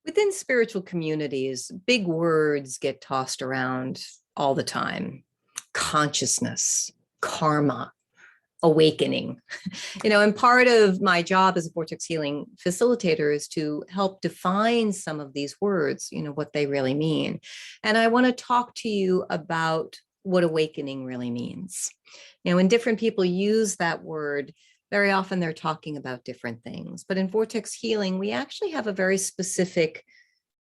Within spiritual communities, big words get tossed around all the time. Consciousness, karma, awakening. And part of my job as a vortex healing facilitator is to help define some of these words, what they really mean. And I want to talk to you about what awakening really means. When different people use that word, very often they're talking about different things. But in vortex healing, we actually have a very specific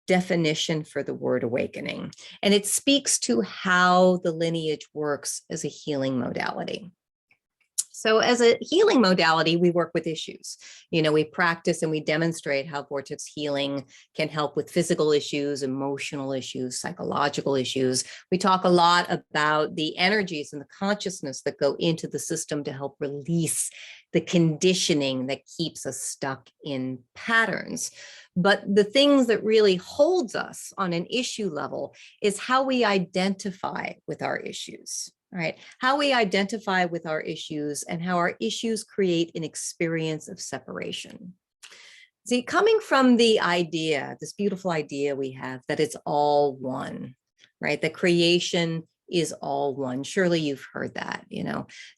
definition for the word awakening, and it speaks to how the lineage works as a healing modality. So as a healing modality, we work with issues. We practice and we demonstrate how vortex healing can help with physical issues, emotional issues, psychological issues. We talk a lot about the energies and the consciousness that go into the system to help release the conditioning that keeps us stuck in patterns. But the things that really holds us on an issue level is how we identify with our issues. Right? How we identify with our issues and how our issues create an experience of separation. See, coming from the idea, this beautiful idea we have that it's all one, right? That creation is all one. Surely you've heard that,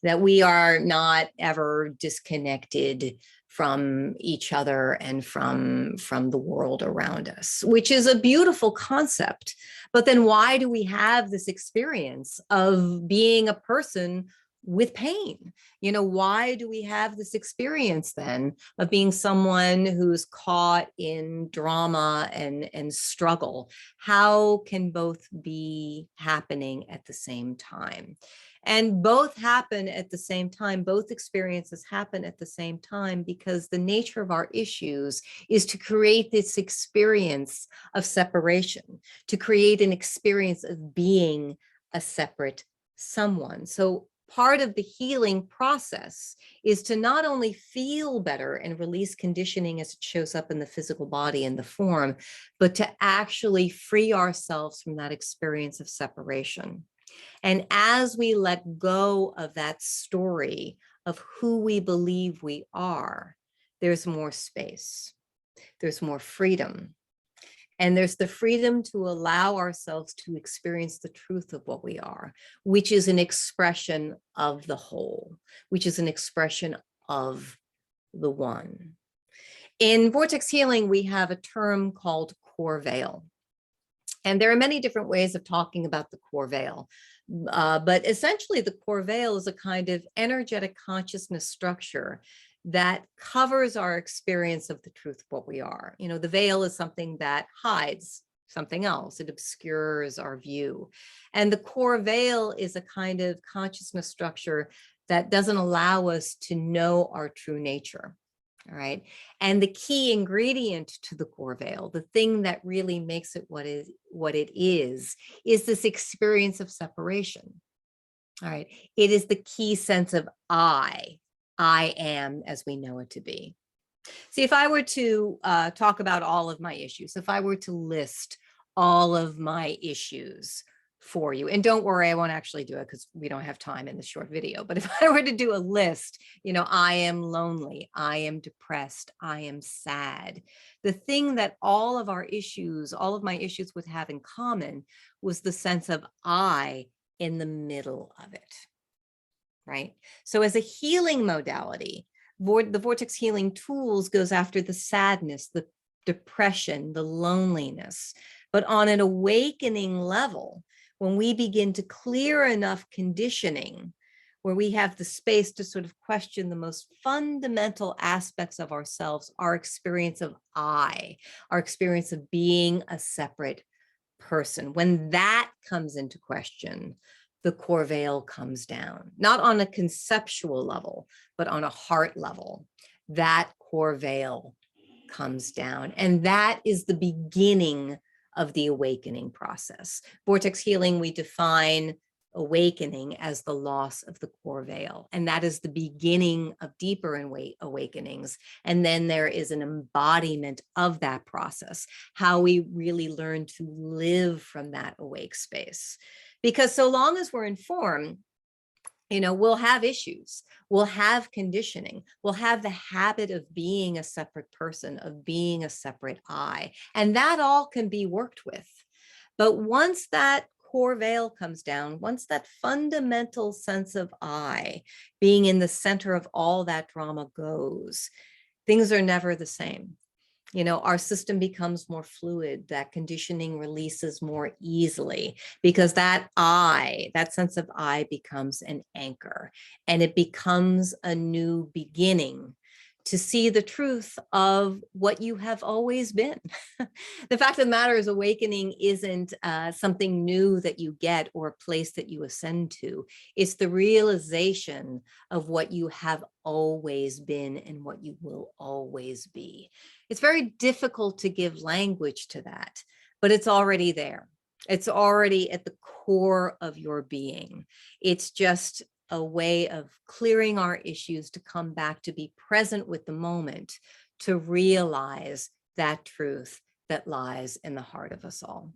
that we are not ever disconnected from each other and from the world around us, which is a beautiful concept. But then why do we have this experience of being a person with pain? Why do we have this experience then of being someone who's caught in drama and struggle? How can both be happening at the same time? And both happen at the same time. Both experiences happen at the same time because the nature of our issues is to create this experience of separation, to create an experience of being a separate someone. So part of the healing process is to not only feel better and release conditioning as it shows up in the physical body and the form, but to actually free ourselves from that experience of separation. And as we let go of that story of who we believe we are, there's more space, there's more freedom. And there's the freedom to allow ourselves to experience the truth of what we are, which is an expression of the whole, which is an expression of the one. In vortex healing, we have a term called core veil. And there are many different ways of talking about the core veil. But essentially, the core veil is a kind of energetic consciousness structure that covers our experience of the truth of what we are. The veil is something that hides something else. It obscures our view. And the core veil is a kind of consciousness structure that doesn't allow us to know our true nature. All right. And the key ingredient to the core veil, the thing that really makes it what it is this experience of separation. All right. It is the key sense of I am as we know it to be. See, if I were to talk about all of my issues, if I were to list all of my issues for you, and don't worry, I won't actually do it because we don't have time in this short video, but if I were to do a list, I am lonely, I am depressed, I am sad. The thing that all of my issues would have in common was the sense of I in the middle of it. Right? So as a healing modality, the vortex healing tools goes after the sadness, the depression, the loneliness. But on an awakening level, when we begin to clear enough conditioning, where we have the space to sort of question the most fundamental aspects of ourselves, our experience of I, our experience of being a separate person, when that comes into question, the core veil comes down, not on a conceptual level, but on a heart level. That core veil comes down. And that is the beginning of the awakening process. Vortex healing, we define awakening as the loss of the core veil. And that is the beginning of deeper awakenings. And then there is an embodiment of that process, how we really learn to live from that awake space. Because so long as we're in form, We'll have issues, we'll have conditioning, we'll have the habit of being a separate person, of being a separate I, and that all can be worked with. But once that core veil comes down, once that fundamental sense of I being in the center of all that drama goes, things are never the same. Our system becomes more fluid, that conditioning releases more easily because that sense of I becomes an anchor, and it becomes a new beginning to see the truth of what you have always been. The fact of the matter is, awakening isn't something new that you get or a place that you ascend to. It's the realization of what you have always been and what you will always be. It's very difficult to give language to that, but it's already there. It's already at the core of your being. It's just a way of clearing our issues to come back to be present with the moment, to realize that truth that lies in the heart of us all.